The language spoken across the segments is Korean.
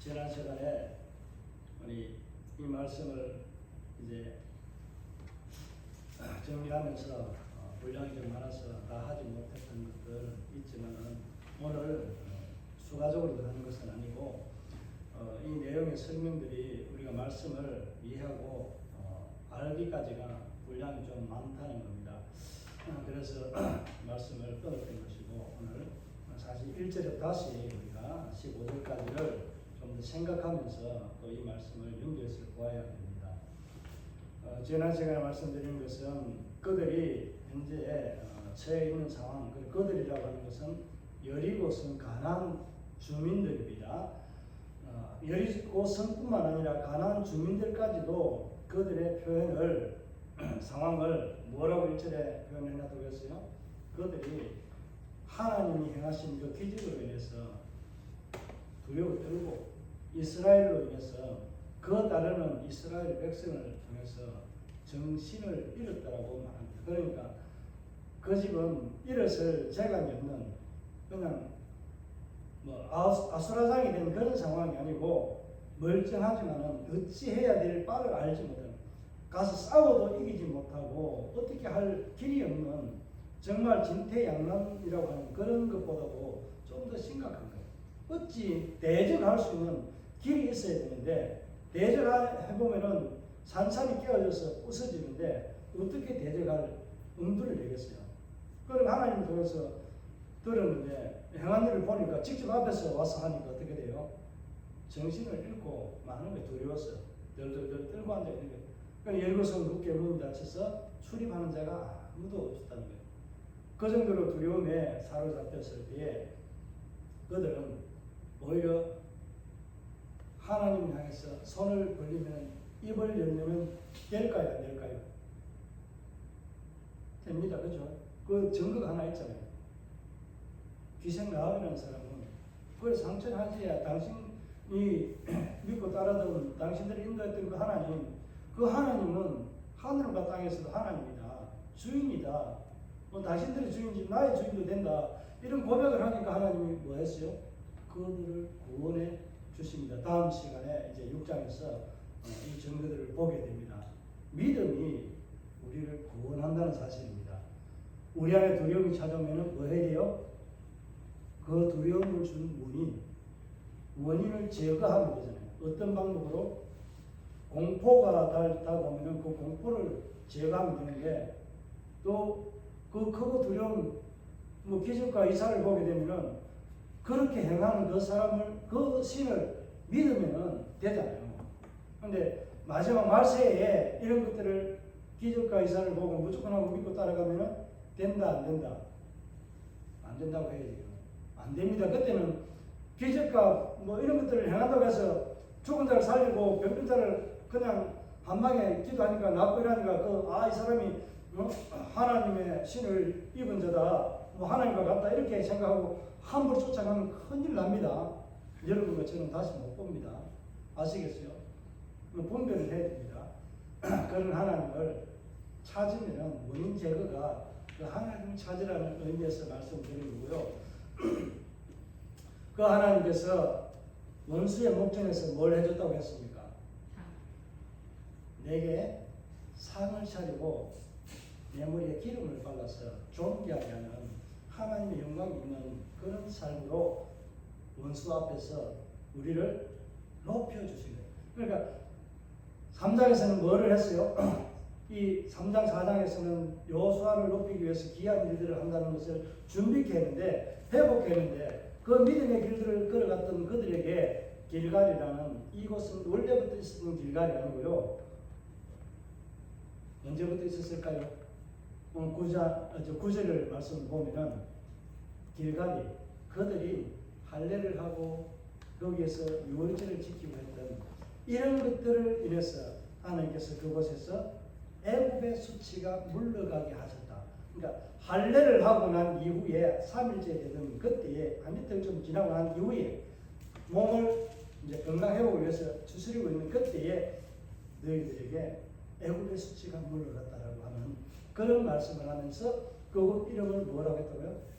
지난 시간에 우리 이 말씀을 이제 정리하면서 분량이 좀 많아서 다 하지 못했던 것들은 있지만은 오늘 추가적으로 하는 것은 아니고 이 내용의 설명들이 우리가 말씀을 이해하고 알기까지가 분량이 좀 많다는 겁니다. 그래서 말씀을 끊었던 것이고 오늘 사실 1절에 다시 우리가 15절까지를 좀 더 생각하면서 또 이 말씀을 연결해서 보아야 됩니다. 지난 시간에 말씀드린 것은 그들이 현재 처해 있는 상황, 그들이라고 하는 것은 여리고성 가나안 주민들입니다. 여리고성뿐만 아니라 가나안 주민들까지도 그들의 표현을 상황을 뭐라고 1절에 표현해놨다고 했어요? 그들이 하나님이 행하신 그 기적으로 인해서 두려워 떨고 이스라엘로 인해서 그 따르는 이스라엘 백성을 통해서 정신을 잃었다라고 말합니다. 그러니까 그 집은 일었을 재간이 없는 그냥 아수라장이 된 그런 상황이 아니고 멀쩡하지만은 어찌해야 될 바를 알지 못하는, 가서 싸워도 이기지 못하고 어떻게 할 길이 없는 정말 진퇴양난이라고 하는 그런 것보다도 좀 더 심각한 거예요. 어찌 대적할 수 있는 길이 있어야 되는데 대적해보면은 산산이 깨어져서 부서지는데 어떻게 대적할 엄두를 내겠어요. 그럼 하나님을 통해서 들었는데 행한 일을 보니까 직접 앞에서 와서 하니까 어떻게 돼요? 정신을 잃고 많은 게 두려웠어요. 덜덜덜 떨고 앉아있는 거예요. 그러니까 여리고성 굳게 문이 닫혀서 출입하는 자가 아무도 없었다는 거예요. 그 정도로 두려움에 사로잡혔을 때에 그들은 오히려 하나님을 향해서 손을 벌리면, 입을 열면 될까요? 안 될까요? 됩니다. 그죠? 그 증거가 하나 있잖아요. 귀생 라합이라는 사람은 그걸 상처하지야 당신이 믿고 따라던 당신들이 인도했던 그 하나님은 하늘과 땅에서도 하나님이다. 주인이다. 당신들의 주인이지 나의 주인도 된다. 이런 고백을 하니까 하나님이 뭐 했어요? 그들을 구원해 주십니다. 다음 시간에 이제 6장에서 이 증거들을 보게 됩니다. 믿음이 우리를 구원한다는 사실입니다. 우리 안에 두려움이 찾아오면 뭐 해야 돼요? 그 두려움을 준 원인을 제거하면 되잖아요. 어떤 방법으로? 공포가 다가오면 그 공포를 제거하면 되는데, 또 그 크고 두려운 기적과 이사를 보게 되면은 그렇게 행하는 그 사람을, 그 신을 믿으면은 되잖아요. 근데 마지막 말세에 이런 것들을 기적과 이사를 보고 무조건 하고 믿고 따라가면은 된다, 안 된다? 안 된다고 해야지. 안 됩니다. 그때는 기적과 이런 것들을 행한다고 해서 죽은 자를 살리고 병든 자를 그냥 한 방에 기도하니까 낫고 이러니까 이 사람이 하나님의 신을 입은 자다, 하나님과 같다 이렇게 생각하고 함부로 쫓아가면 큰일 납니다. 여러분과 저는 다시 못 봅니다. 아시겠어요? 분별을 해야 됩니다. 그런 하나님을 찾으면 원인 제거가 그 하나님을 찾으라는 의미에서 말씀드리는 거고요. 그 하나님께서 원수의 목전에서 뭘 해줬다고 했습니까? 내게 상을 차리고 내 머리에 기름을 발라서 존귀하게 하는 하나님의 영광이 있는 그런 삶으로 원수 앞에서 우리를 높여주신 거예요. 그러니까 3장에서는 뭐를 했어요? 이 3장 4장에서는 여호수아를 높이기 위해서 귀한 일들을 한다는 것을 준비케 했는데, 회복했는데, 그 믿음의 길들을 걸어갔던 그들에게 길갈이라는 이곳은 원래부터 있었던 길갈이 아니고요. 언제부터 있었을까요? 9절을 말씀을 보면은 길갈이 그들이 할례를 하고 거기에서 유월절을 지키고 했던 이런 것들을 인해서 하나님께서 그곳에서 애굽의 수치가 물러가게 하셨다. 그러니까 할례를 하고 난 이후에 3일째 되던 그때에 한 이틀 좀 지나고 난 이후에 몸을 이제 건강 회복을 위해서 추스리고 있는 그때에 너희들에게 애굽의 수치가 물러갔다라고 하는 그런 말씀을 하면서 그곳 이름을 뭐라고 했다고요?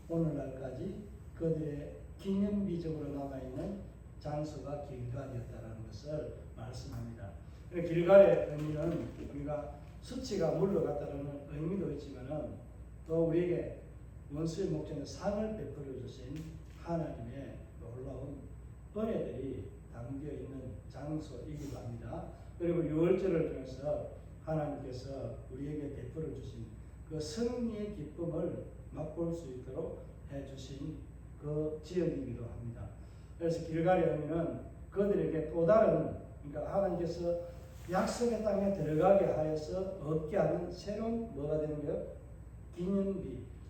오늘날까지 그들의 기념비적으로 남아있는 장소가 길갈이었다는 것을 말씀합니다. 길갈의 의미는 우리가 수치가 물러갔다는 의미도 있지만은 또 우리에게 원수의 목전에 상을 베풀어 주신 하나님의 놀라운 은혜들이 담겨 있는 장소이기도 합니다. 그리고 유월절을 통해서 하나님께서 우리에게 베풀어 주신 그 승리의 기쁨을 맛볼 수 있도록 해 주신 그 지역이기도 합니다. 그래서 길갈의 의미는 그들에게 또 다른, 그러니까 하나님께서 약속의 땅에 들어가게 하여서 얻게 하는 새로운 뭐가 되는 거예요?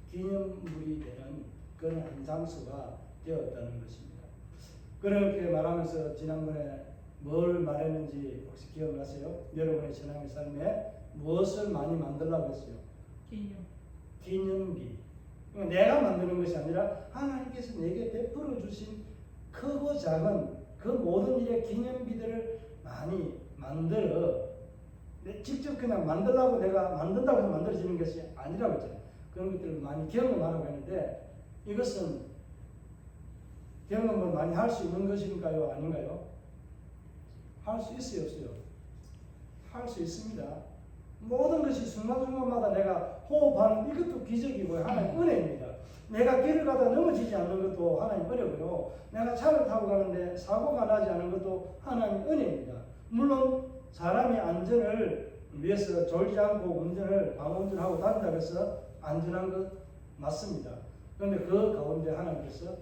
기념물이 되는 그런 한 장소가 되었다는 것입니다. 그렇게 말하면서 지난번에 뭘 말했는지 혹시 기억나세요? 여러분의 신앙의 삶에 무엇을 많이 만들라고 했어요? 기념비. 내가 만드는 것이 아니라 하나님께서 내게 베풀어 주신 크고 작은 그 모든 일의 기념비들을 많이 만들어 직접 그냥 만들라고 내가 만든다고 해서 만들어지는 것이 아니라고 했잖아요. 그런 것들을 많이 경험하라고 했는데 이것은 경험을 많이 할 수 있는 것인가요? 아닌가요? 할 수 있어요? 없어요? 할 수 있습니다. 모든 것이 순간순간마다 내가 호흡하는 이것도 기적이고요. 하나님 은혜입니다. 내가 길을 가다 넘어지지 않는 것도 하나님 은혜고요. 내가 차를 타고 가는데 사고가 나지 않은 것도 하나님 은혜입니다. 물론 사람이 안전을 위해서 졸지 않고 방운전하고 다닌다고 해서 안전한 것 맞습니다. 그런데 그 가운데 하나님께서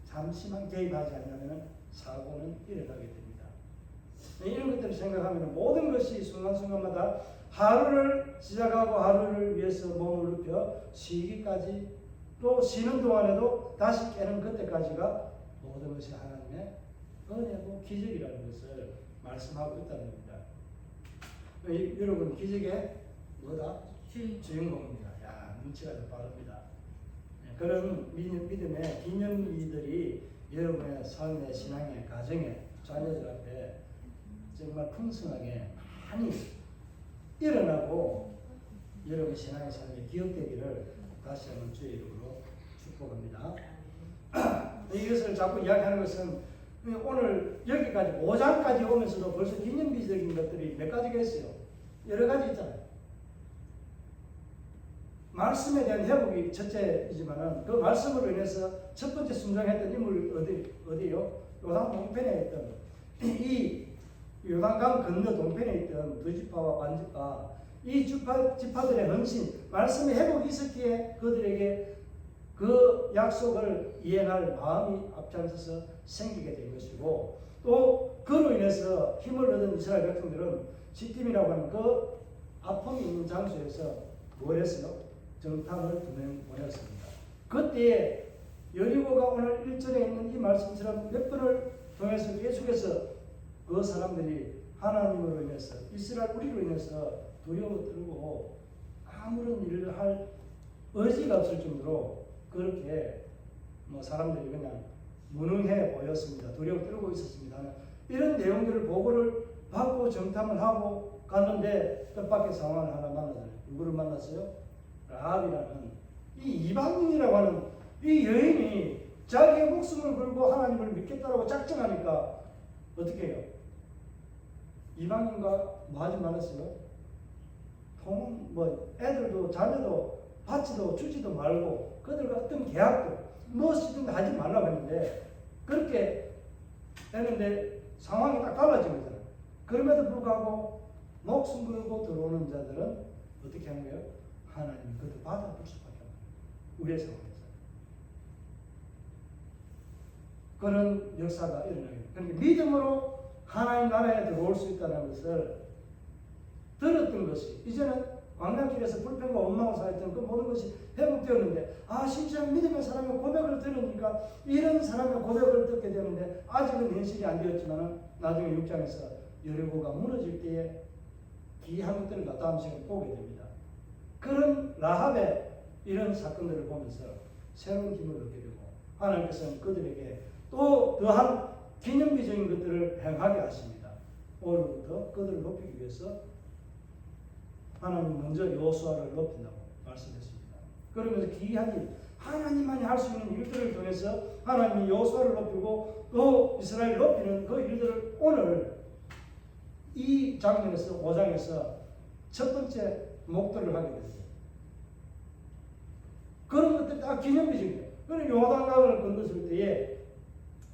잠시만 개입하지 않으면 사고는 일어나게 됩니다. 이런 것들을 생각하면 모든 것이 순간순간마다 하루를 시작하고 하루를 위해서 몸을 눕혀 쉬기까지 또 쉬는 동안에도 다시 깨는 그때까지가 모든 것이 하나님의 은혜고 기적이라는 것을 말씀하고 있다는 겁니다. 여러분 기적의 뭐다? 주인공입니다. 야, 눈치가 더 빠릅니다. 그런 믿음의 기념비들이 여러분의 삶의 신앙의 가정에 자녀들 앞에 정말 풍성하게 많이 일어나고 여러분 신앙의 삶에 기억되기를 다시 한번 주의 이름으로 축복합니다. 이것을 자꾸 이야기하는 것은 오늘 여기까지 5장까지 오면서도 벌써 기념비적인 것들이 몇 가지가 있어요. 여러 가지 있잖아요. 말씀에 대한 회복이 첫째이지만은 그 말씀으로 인해서 첫 번째 순종했던 인물이 어디요? 요단 동편에 있던 이 요단강 건너 동편에 있던 두 지파와 반지파 이 지파들의 헌신, 말씀의 회복이 있었기에 그들에게 그 약속을 이행할 마음이 앞장서서 생기게 된 것이고 또 그로 인해서 힘을 얻은 이스라엘 백성들은 시팀이라고 하는 그 아픔이 있는 장소에서 뭘 했어요? 정탐을 2명 보냈습니다. 그때 여리고가 오늘 1절에 있는 이 말씀처럼 몇 번을 통해서 계속해서 그 사람들이 하나님으로 인해서 이스라엘 우리로 인해서 두려워 떨고 아무런 일을 할 의지가 없을 정도로 그렇게 사람들이 그냥 무능해 보였습니다. 두려워 떨고 있었습니다. 이런 내용들을 보고를 받고 정탐을 하고 갔는데 뜻밖의 상황을 하나 만나잖아요. 누구를 만났어요? 라합이라는 이 이방인이라고 하는 이 여인이 자기의 목숨을 걸고 하나님을 믿겠다라고 작정하니까 어떻게 해요? 이방인과 뭐 하지 말았어요? 애들도 자녀도 받지도 주지도 말고 그들과 어떤 계약도 무엇이든 하지 말라고 했는데 그렇게 했는데 상황이 딱 달라진 거잖아요. 그럼에도 불구하고 목숨 걸고 들어오는 자들은 어떻게 하는 거예요? 하나님이 그들 받아볼 수밖에 없는 우리의 상황에서 그런 역사가 일어나게 됩니다. 그러니까 믿음으로 하나님 나라에 들어올 수 있다는 것을 들었던 것이 이제는 광야길에서 불평과 원망을 사했던 그 모든 것이 회복되었는데 진짜 믿음의 사람의 고백을 들으니까 이런 사람의 고백을 듣게 되는데 아직은 현실이 안 되었지만 나중에 6장에서 여리고가 무너질 때에 기이한 것들을 다음 시간에 보게 됩니다. 그런 라합의 이런 사건들을 보면서 새로운 힘을 얻게 되고 하나님께서는 그들에게 또 더한 기념비적인 것들을 행하게 하십니다. 오늘부터 그들을 높이기 위해서 하나님 먼저 여호수아를 높인다고 말씀했습니다. 그러면서 기이한 일, 하나님만이 할 수 있는 일들을 통해서 하나님이 여호수아를 높이고 또 이스라엘을 높이는 그 일들을 오늘 이 장면에서 5장에서 첫 번째 목도를 하게 됐어요. 그런 것들 다 기념비적이에요. 그리고 요단강을 건넜을 때에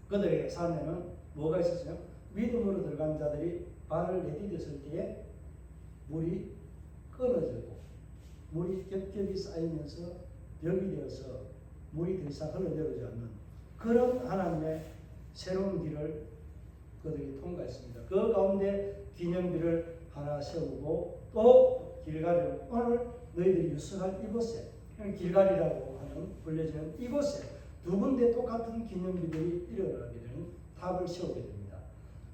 그들의 삶에는 뭐가 있었어요? 믿음으로 들어간 자들이 발을 내디뎠을 때에 물이 끊어지고 물이 겹겹이 쌓이면서 벽이 되어서 물이 더 이상 흘러내려오지 않는 그런 하나님의 새로운 길을 그들이 통과했습니다. 그 가운데 기념비를 하나 세우고 또 길갈을 오늘 너희들이 유숙할 이곳에 길갈이라고 하는 불려지는 이곳에 두 군데 똑같은 기념비들이 일어나게 되는 탑을 세우게 됩니다.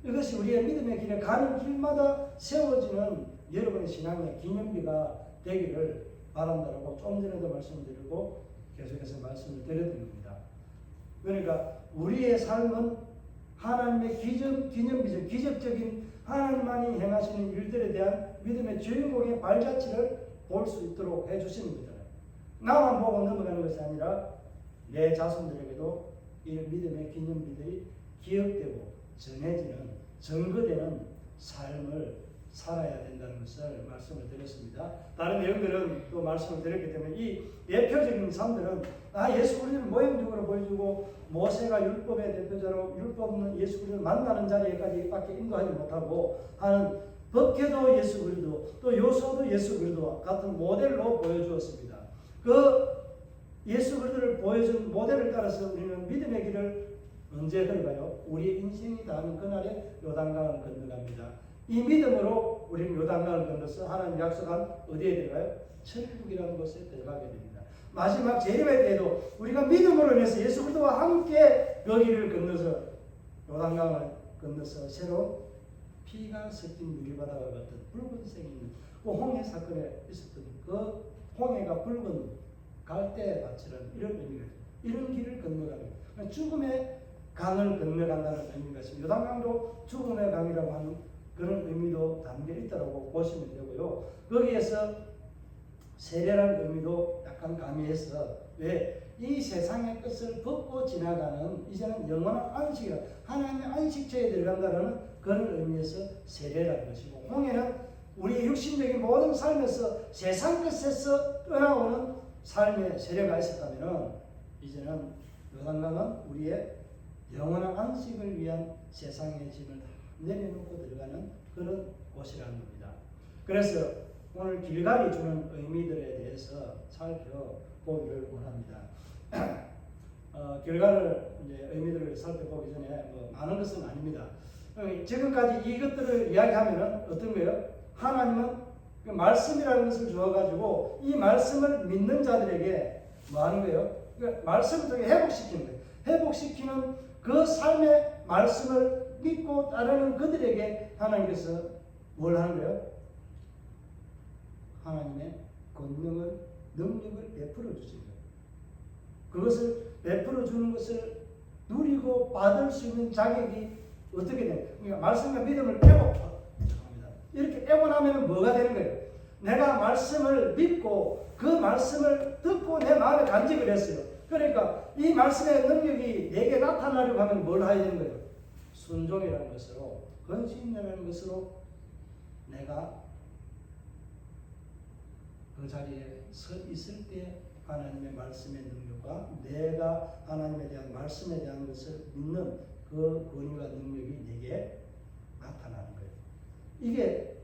이것이 우리의 믿음의 길에 가는 길마다 세워지는 여러분의 신앙의 기념비가 되기를 바란다라고 좀 전에도 말씀드리고 계속해서 말씀을 드려드립니다. 그러니까 우리의 삶은 하나님의 기념비적, 기적적인 하나님만이 행하시는 일들에 대한 믿음의 주인공의 발자취를 볼 수 있도록 해주시는 거잖아요. 나만 보고 넘어가는 것이 아니라 내 자손들에게도 이 믿음의 기념비들이 기억되고 전해지는, 증거되는 삶을 살아야 된다는 것을 말씀을 드렸습니다. 다른 내용들은 또 말씀을 드렸기 때문에 이 대표적인 삶들은 예수 그리스도를 모형적으로 보여주고 모세가 율법의 대표자로 율법은 예수 그리스도를 만나는 자리에까지밖에 인도하지 못하고 하는 법궤도 예수 그리스도 또 요소도 예수 그리스도와 같은 모델로 보여주었습니다. 그 예수 그리스도를 보여준 모델을 따라서 우리는 믿음의 길을 언제 걸어가요? 우리의 인생이 닿는 그날에 요단강을 건너갑니다. 이 믿음으로 우리는 요단강을 건너서 하나님 약속한 어디에 들어가요? 천국이라는 곳에 들어가게 됩니다. 마지막 재림의 때에도 우리가 믿음으로 인해서 예수 그리스도와 함께 그 길을 건너서 요단강을 건너서 새로운 피가 섞인 유리바다와 같은 붉은색이 있는 그 홍해 사건에 있었던 그 홍해가 붉은 갈대밭이라는 이런 의미가 있습니다. 이런 길을 건너가는 죽음의 강을 건너간다는 의미가 있습니다. 요단강도 죽음의 강이라고 하는 그런 의미도 담겨 있다고 보시면 되고요. 거기에서 세례라는 의미도 약간 가미해서 왜 이 세상의 끝을 벗고 지나가는 이제는 영원한 안식이라 하나님의 안식처에 들어간다는 그런 의미에서 세례라는 것이고 홍해는 우리의 육신적인 모든 삶에서 세상 끝에서 떠나오는 삶의 세례가 있었다면 이제는 요단강은 우리의 영원한 안식을 위한 세상의 짐을 다 내려놓고 들어가는 그런 곳이라는 겁니다. 그래서 오늘 길갈이 주는 의미들에 대해서 살펴보기를 원합니다. 길갈을 이제 의미들을 살펴보기 전에 많은 것은 아닙니다. 지금까지 이것들을 이야기하면은 어떤 거예요? 하나님은 그 말씀이라는 것을 주어가지고 이 말씀을 믿는 자들에게 뭐 하는 거예요? 그 말씀을 통해 회복시키는 거예요. 회복시키는 그 삶의 말씀을 믿고 따르는 그들에게 하나님께서 뭘 하는 거예요? 하나님의 권능을, 능력을 베풀어 주시는 거예요. 그것을 베풀어 주는 것을 누리고 받을 수 있는 자격이 어떻게 돼요? 그러니까 말씀과 믿음을 이렇게 빼고 나면 뭐가 되는 거예요? 내가 말씀을 믿고 그 말씀을 듣고 내 마음에 간직을 했어요. 그러니까 이 말씀의 능력이 내게 나타나려고 하면 뭘 해야 되는 거예요? 순종이라는 것으로, 헌신이라는 것으로 내가 그 자리에 서 있을 때 하나님의 말씀의 능력과 내가 하나님에 대한 말씀에 대한 것을 믿는 그 권위와 능력이 내게 나타나는 거예요. 이게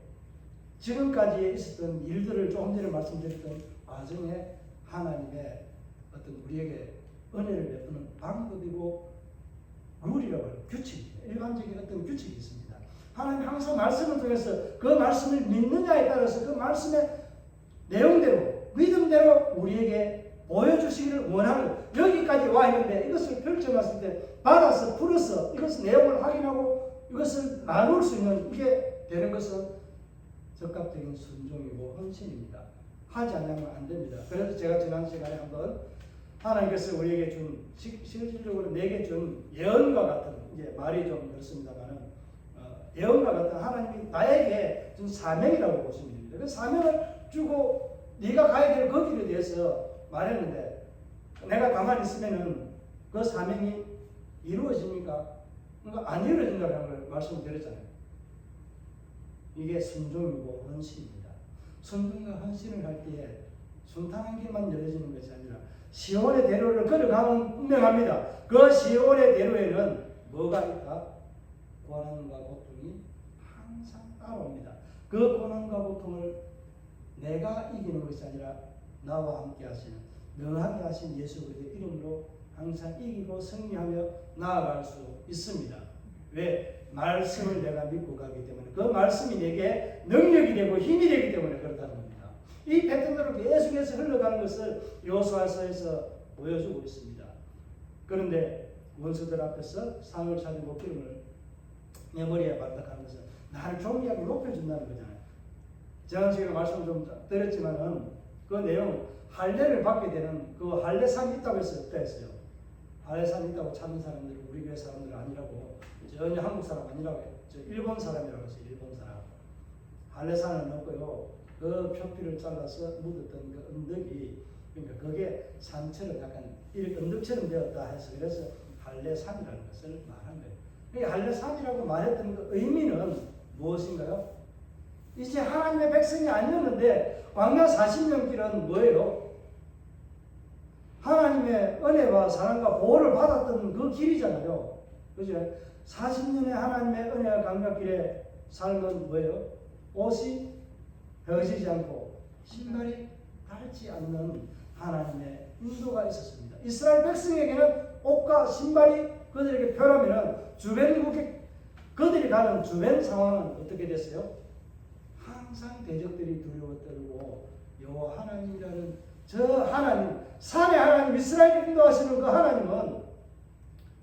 지금까지 있었던 일들을 조금 전에 말씀드렸던 과정에 하나님의 어떤 우리에게 은혜를 베푸는 방법이고 룰이라고 하는 규칙, 일반적인 어떤 규칙이 있습니다. 하나님 항상 말씀을 통해서 그 말씀을 믿느냐에 따라서 그 말씀의 내용대로 믿음대로 우리에게 보여주시기를 원하는 여기까지 와 있는데 이것을 펼쳐놨을 때 받아서 풀어서 이것을 내용을 확인하고 이것을 나눌 수 있는 이게 되는 것은 적합적인 순종이고 헌신입니다. 하지 않으면 안 됩니다. 그래서 제가 지난 시간에 한번 하나님께서 우리에게 준 실질적으로 내게 준 예언과 같은 이제 말이 좀 그렇습니다만은 예언과 같은 하나님이 나에게 준 사명이라고 보시면 됩니다. 그 사명을 주고 네가 가야 될 그 길에 대해서 말했는데 내가 가만히 있으면은 그 사명이 이루어집니까? 그러니까 안 이루어진다는 걸 말씀을 드렸잖아요. 이게 순종이고 헌신입니다. 순종과 헌신을 할 때에 순탄한 길만 열려지는 것이 아니라 시온의 대로를 걸어가면 분명합니다. 그 시온의 대로에는 뭐가 있다? 고난과 고통이 항상 따라옵니다. 그 고난과 고통을 내가 이기는 것이 아니라 나와 함께 하시는 능하게 하신 예수 그리스도의 이름으로 항상 이기고 승리하며 나아갈 수 있습니다. 왜? 말씀을 내가 믿고 가기 때문에, 그 말씀이 내게 능력이 되고 힘이 되기 때문에 그렇다는 겁니다. 이 패턴으로 계속해서 흘러가는 것을 여호수아서에서 보여주고 있습니다. 그런데 원수들 앞에서 상을 차리고 기름을 내 머리에 발탁하는 것은 나를 존귀하게 높여준다는 거잖아요. 제가 지금 말씀을 좀 드렸지만은 그 내용 할례를 받게 되는 그 할례산이 있다고 해서 없다 했어요. 할례산이 있다고 찾는 사람들은 우리 교회 사람들 아니라고, 전혀 한국 사람 아니라고, 일본 사람이라고 했어요. 일본 사람. 할례산을 넣고요, 그 표피를 잘라서 묻었던 그 언덕이, 그러니까 그게 산처럼 약간 이렇게 언덕처럼 되었다 해서 그래서 할례산이라는 것을 말한 거예요. 이 할례산이라고 말했던 그 의미는 무엇인가요? 이제 하나님의 백성이 아니었는데 광야 40년 길은 뭐예요? 하나님의 은혜와 사랑과 보호를 받았던 그 길이잖아요. 그죠? 40년의 하나님의 은혜와 광야길의 삶은 뭐예요? 옷이 벗어지지 않고 신발이 닳지 않는 하나님의 인도가 있었습니다. 이스라엘 백성에게는 옷과 신발이 그들에게 편하면 주변 국에 그들이 가는 주변 상황은 어떻게 됐어요? 항상 대적들이 두려워 떨고 여호와 하나님이라는 저 하나님, 산의 하나님, 이스라엘을 인도하시는 그 하나님은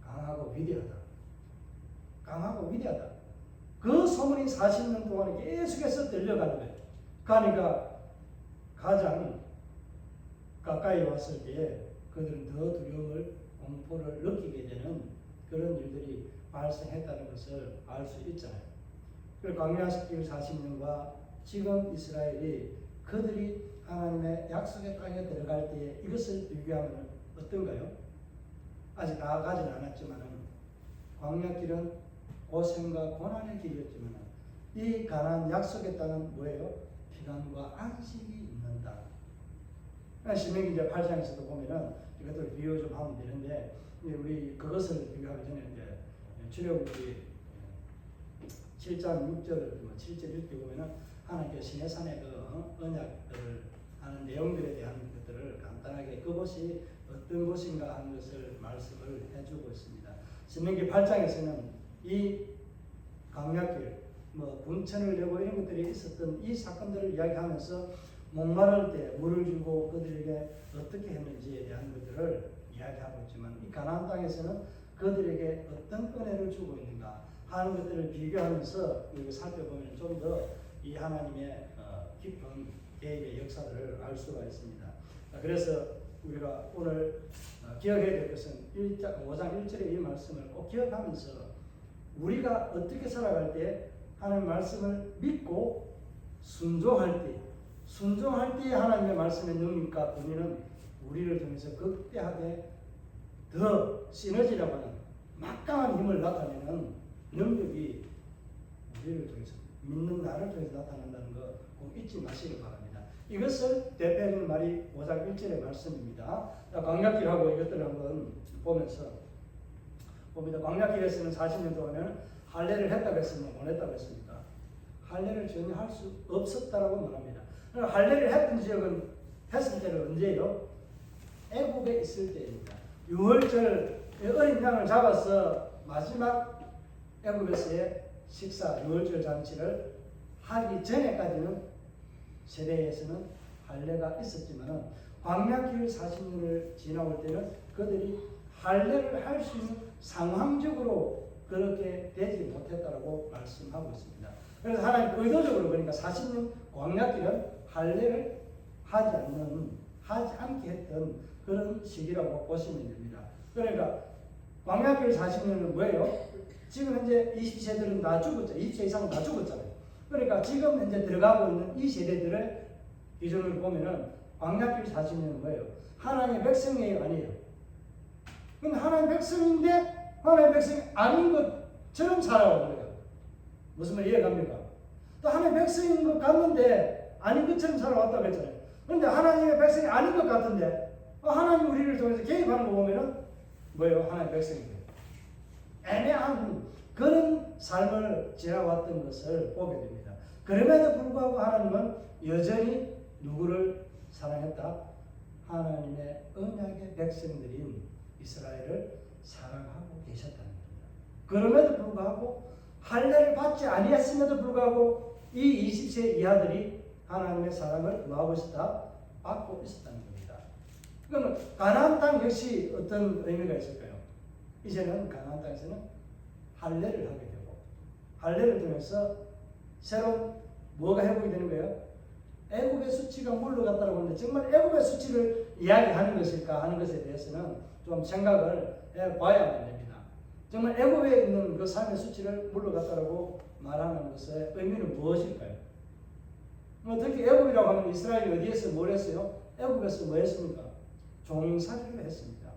강하고 위대하다. 강하고 위대하다. 그 소문이 40년 동안에 계속해서 들려가는 거예요. 그러니까 가장 가까이 왔을 때 그들은 더 두려움을, 공포를 느끼게 되는 그런 일들이 발생했다는 것을 알 수 있잖아요. 그리고 광야길 40년과 지금 이스라엘이 그들이 하나님의 약속의 땅에 들어갈 때에 이것을 비교하면 어떤가요? 아직 나아가지는 않았지만 광야길은 고생과 고난의 길이었지만 이 가나안 약속의 땅은 뭐예요?平안과 안식이 있는다. 신명기 이제 8장에서도 보면은 이것들 비교 좀 하면 되는데, 우리 그것을 비교하기 전에 이제 출애굽기 7장 6절, 7절 6절 보면은 하나님께 시내산의 그 언약들을 하는 내용들에 대한 것들을 간단하게 그것이 어떤 것인가 하는 것을 말씀을 해주고 있습니다. 신명기 8장에서는 이 광야길, 분천을 내고 이런 것들이 있었던 이 사건들을 이야기하면서 목마를 때 물을 주고 그들에게 어떻게 했는지에 대한 것들을 이야기하고 있지만, 이 가나안 땅에서는 그들에게 어떤 은혜를 주고 있는가 하는 것들을 비교하면서 살펴보면 좀 더 이 하나님의 깊은 계획의 역사들을 알 수가 있습니다. 그래서 우리가 오늘 기억해야 될 것은 5장 1절의 이 말씀을 꼭 기억하면서 우리가 어떻게 살아갈 때 하나님의 말씀을 믿고 순종할 때 하나님의 말씀의 능력과 권위는 우리를 통해서 극대하게 더 시너지라고 하는 막강한 힘을 나타내는 능력이 우리를 통해서, 믿는 나를 통해서 나타난다는 거 꼭 잊지 마시기 바랍니다. 이것을 대표하는 말이 5장 1절의 말씀입니다. 광야길하고 이것들을 한번 보면서 봅니다. 광야길에서는 40년 동안은 할례를 했다고 했습니까? 못 했다고 했습니까? 할례를 전혀 할 수 없었다라고 말합니다. 할례를 했던 지역은 했을 때는 언제예요? 애굽에 있을 때입니다. 6월절 어린 양을 잡아서 마지막 애굽에서의 식사 6월절 잔치를 하기 전에까지는 세대에서는 할례가 있었지만 광야길 40년을 지나올 때는 그들이 할례를 할 수 있는 상황적으로 그렇게 되지 못했다라고 말씀하고 있습니다. 그래서 하나님 의도적으로, 그러니까 40년 광야길은 할례를 하지 않게 했던 그런 시기라고 보시면 됩니다. 그러니까 광야길 40년은 뭐예요? 지금 현재 20세들은 다 죽었죠. 20세 이상은 다 죽었잖아요. 그러니까 지금 현재 들어가고 있는 이 세대들의 기준으로 보면은 광야길 40년은 뭐예요? 하나님의 백성이에요, 아니에요? 근데 하나님의 백성인데 하나님의 백성이 아닌 것처럼 살아온 거예요. 무슨 말 이해갑니까? 또 하나님의 백성인 것 같는데 아닌 것처럼 살아왔다고 했잖아요. 그런데 하나님의 백성이 아닌 것 같은데 하나님 우리를 통해서 개입하는 거 보면은 뭐예요? 하나님의 백성이에요. 애매한 그런 삶을 지나왔던 것을 보게 됩니다. 그럼에도 불구하고 하나님은 여전히 누구를 사랑했다? 하나님의 언약의 백성들인 이스라엘을 사랑하고 계셨다는 겁니다. 그럼에도 불구하고 할례를 받지 아니했음에도 불구하고 이 20세 이하들이 하나님의 사랑을 뭐하고 있었다? 받고 있었다는 겁니다. 그러면 가나안 땅 역시 어떤 의미가 있을까요? 이제는 가나안 땅에서는 할례를 하게 되고 할례를 통해서 새로운 뭐가 회복이 되는 거예요? 애굽의 수치가 물러갔다고 하는데 정말 애굽의 수치를 이야기하는 것일까 하는 것에 대해서는 좀 생각을 해봐야만 됩니다. 정말 애굽에 있는 그 삶의 수치를 물러갔다고 말하는 것의 의미는 무엇일까요? 특히 애굽이라고 하면 이스라엘이 어디에서 뭘 했어요? 애굽에서 뭐 했습니까? 종살이를 했습니다.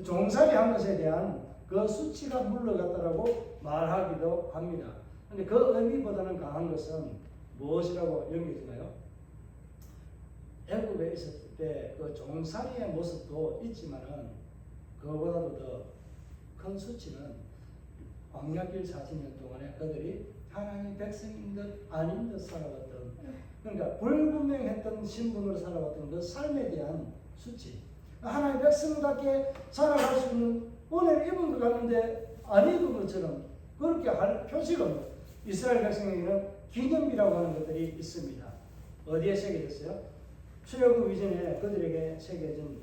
종살이 한 것에 대한 그 수치가 물러갔다고 말하기도 합니다. 그런데 그 의미보다는 강한 것은 무엇이라고 여겨지나요? 애굽에 있었을 때 그 종살이의 모습도 있지만은 그거보다도 더 큰 수치는 광야길 40년 동안에 그들이 하나님의 백성인 듯 아닌 듯 살아왔던, 그러니까 불분명했던 신분으로 살아왔던 그 삶에 대한 수치. 하나님의 백성답게 살아갈 수 있는 은혜를 입은 것 같은데 안 입은 것처럼 그렇게 할 표시가 없는 이스라엘 백성에게는 기념비라고 하는 것들이 있습니다. 어디에 새겨졌어요? 출애굽 이전에 그들에게 새겨진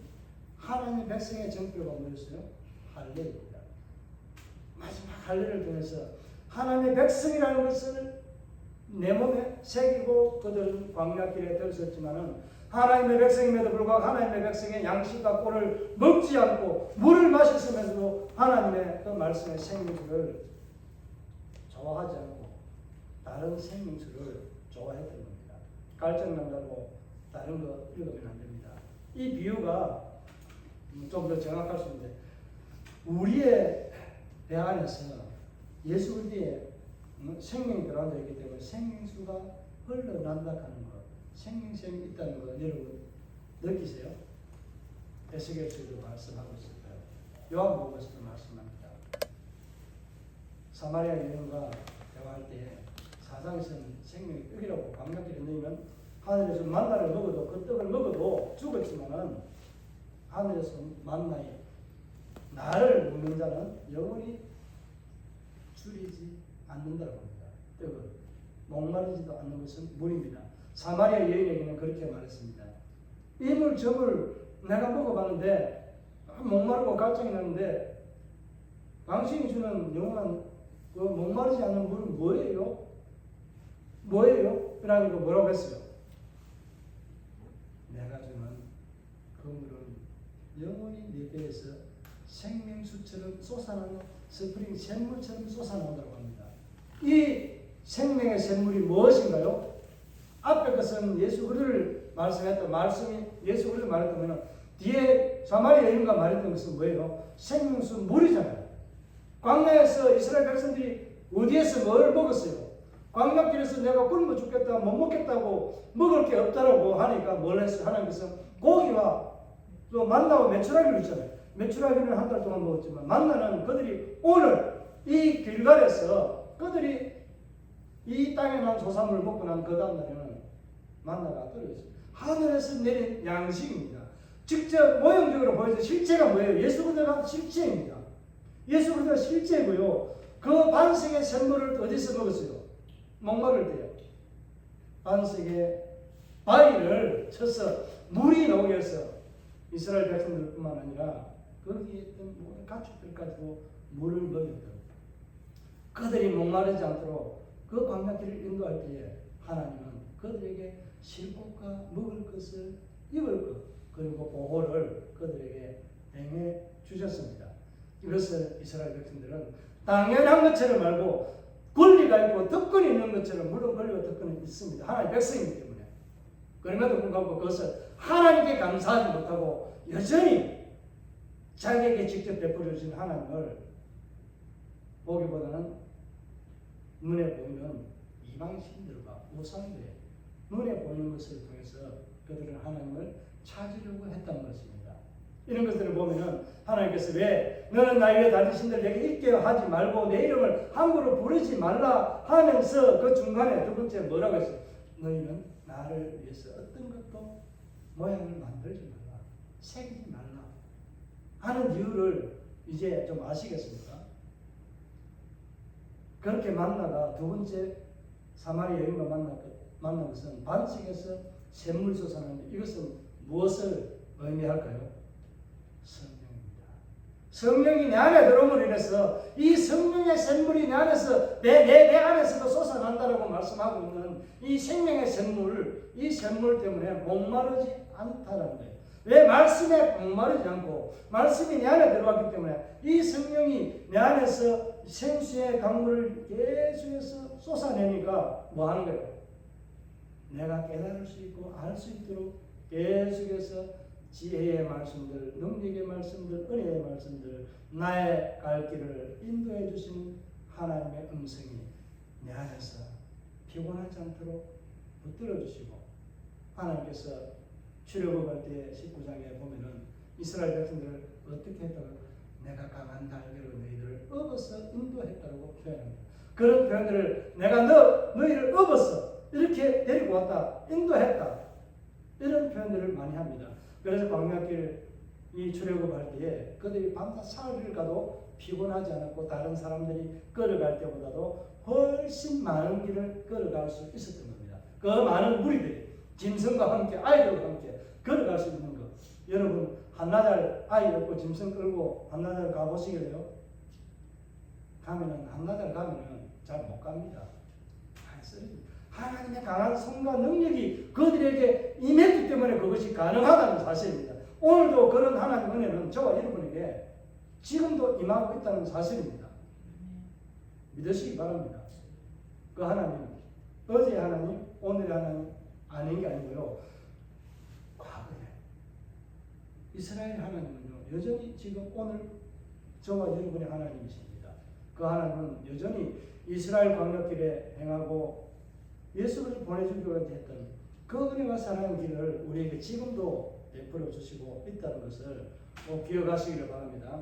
하나님의 백성의 정표가 뭐였어요? 할례입니다. 마지막 할례를 통해서 하나님의 백성이라는 것을 내 몸에 새기고 그들은 광야길에 들었지만은 하나님의 백성임에도 불구하고 하나님의 백성의 양식과 꿀을 먹지 않고 물을 마셨으면서도 하나님의 그 말씀의 생명수를 좋아하지 않고 다른 생명수를 좋아했던 겁니다. 갈증난다고 다른 거 읽으면 안 됩니다. 이 비유가 좀 더 정확할 수 있는데 우리의 배 안에서 예수 그리스도의 생명이 들어앉아 있기 때문에 생명수가 흘러난다 하는 것, 생명성이 있다는 거 여러분 느끼세요? 에스겔서도 말씀하고 있을 거예요. 요한복음에서도 말씀합니다. 사마리아 여인과 대화할 때 사장에서는 생명의 떡이라고 광야길에 넣으면 하늘에서 만나를 먹어도 그 떡을 먹어도 죽었지만은 하늘에서 만나에 나를 먹는 자는 영원히 줄이지 않는다고 합니다. 떡은 목마르지도 않는 것은 물입니다. 사마리아 여인에게는 그렇게 말했습니다. 이물 저물 내가 먹어봤는데 목마르고 갈증이 나는데 당신이 주는 영원한 그 목마르지 않는 물은 뭐예요? 뭐예요? 그러니까 뭐라고 했어요? 내가 주는 그 물은 영원히 내 배에서 생명수처럼 솟아나는 스프링 샘물처럼 솟아나온다고 합니다. 이 생명의 샘물이 무엇인가요? 앞에 것은 예수 그리스도를 말씀했던 말씀이 예수 그리스도를 말했다면 뒤에 사마리아 여인과 말했던 것은 뭐예요? 생명수 물이잖아요. 광야에서 이스라엘 백성들이 어디에서 뭘 먹었어요? 광야길에서 내가 굶어 죽겠다 못 먹겠다고 먹을 게 없다라고 하니까 뭘 했어요? 하나님께서 고기와 또 만나와 메추라기를 주잖아요. 메추라기는 한 달 동안 먹었지만 만나는 그들이 오늘 이 길갈에서 그들이 이 땅에 난 소산물을 먹고 난 그 다음 날에는 만나가 떨어졌어요. 하늘에서 내린 양식입니다. 직접 모형적으로 보여서 실제가 뭐예요? 예수 그리스도가 실제입니다. 예수 그리스도가 실제고요. 그 반석의 샘물을 어디서 먹었어요? 목마를 때요. 반석에 바위를 쳐서 물이 나오게 해서 이스라엘 백성들뿐만 아니라 거기에 있던 모든 가축들까지도 물을 먹였던 그들이 목마르지 않도록 그 광야길을 인도할 때에 하나님은 그들에게 쉴 곳과 먹을 것을 입을 것 그리고 보호를 그들에게 행해 주셨습니다. 이것을 이스라엘 백성들은 당연한 것처럼 알고 권리가 있고 특권이 있는 것처럼, 물론 권리와 특권이 있습니다. 하나님의 백성이기 때문에. 그럼에도 불구하고 그것을 하나님께 감사하지 못하고 여전히 자기에게 직접 베풀어 주신 하나님을 보기보다는 눈에 보이는 이방신들과 우상들, 눈에 보이는 것을 통해서 그들은 하나님을 찾으려고 했던 것입니다. 이런 것들을 보면은 하나님께서 왜 너는 나 위에 다른 신들 내게 있게 하지 말고 내 이름을 함부로 부르지 말라 하면서 그 중간에 두 번째 뭐라고 했어요? 너희는 나를 위해서 어떤 것도 모양을 만들지 말라, 새기지 말라 하는 이유를 이제 좀 아시겠습니까? 그렇게 만나가 두 번째 사마리아 여인과 만난 것은 반석에서 샘물 솟아나는데 이것은 무엇을 의미할까요? 성령입니다. 성령이 내 안에 들어옴으로 인해서 이 성령의 샘물이 내 안에서 내 안에서도 솟아난다라고 말씀하고 있는 이 생명의 샘물, 이 샘물 때문에 목마르지 않다라는 거예요. 왜 말씀에 목마르지 않고 말씀이 내 안에 들어왔기 때문에 이 성령이 내 안에서 생수의 강물을 계속해서 쏟아내니까 뭐 하는 거예요? 내가 깨달을 수 있고 알 수 있도록 계속해서 지혜의 말씀들, 능력의 말씀들, 은혜의 말씀들, 나의 갈 길을 인도해 주시는 하나님의 음성이 내 안에서 피곤하지 않도록 붙들어 주시고, 하나님께서 출애굽할 때 19장에 보면은 이스라엘 백성들을 어떻게 했다고? 내가 강한 날개로 너희들을 업어서 인도했다고 표현합니다. 그런 표현들을 내가 너희를 업어서 이렇게 데리고 왔다, 인도했다, 이런 표현들을 많이 합니다. 그래서 광야길 이 출애굽할 때에 그들이 밤낮 사흘을 가도 피곤하지 않았고 다른 사람들이 걸어갈 때보다도 훨씬 많은 길을 걸어갈 수 있었던 겁니다. 그 많은 무리들이 짐승과 함께 아이들과 함께 걸어갈 수 있는 것. 여러분 한나절 아이 없고 짐승 끌고 한나절 가보시겠어요? 한나절 가면은 잘 못 갑니다. 하나님의 강한 손과 능력이 그들에게 임했기 때문에 그것이 가능하다는 사실입니다. 오늘도 그런 하나님 은혜는 저와 여러분에게 지금도 임하고 있다는 사실입니다. 믿으시기 바랍니다. 그 하나님, 어제의 하나님, 오늘의 하나님 아닌 게 아니고요. 과거에 이스라엘 하나님은요, 여전히 지금 오늘 저와 여러분의 하나님이십니다. 그 하나님은 여전히 이스라엘 광야길에 행하고 예수를 보내주기로 했던 그 은혜와 사랑의 길을 우리에게 지금도 베풀어 주시고 있다는 것을 꼭 기억하시기를 바랍니다.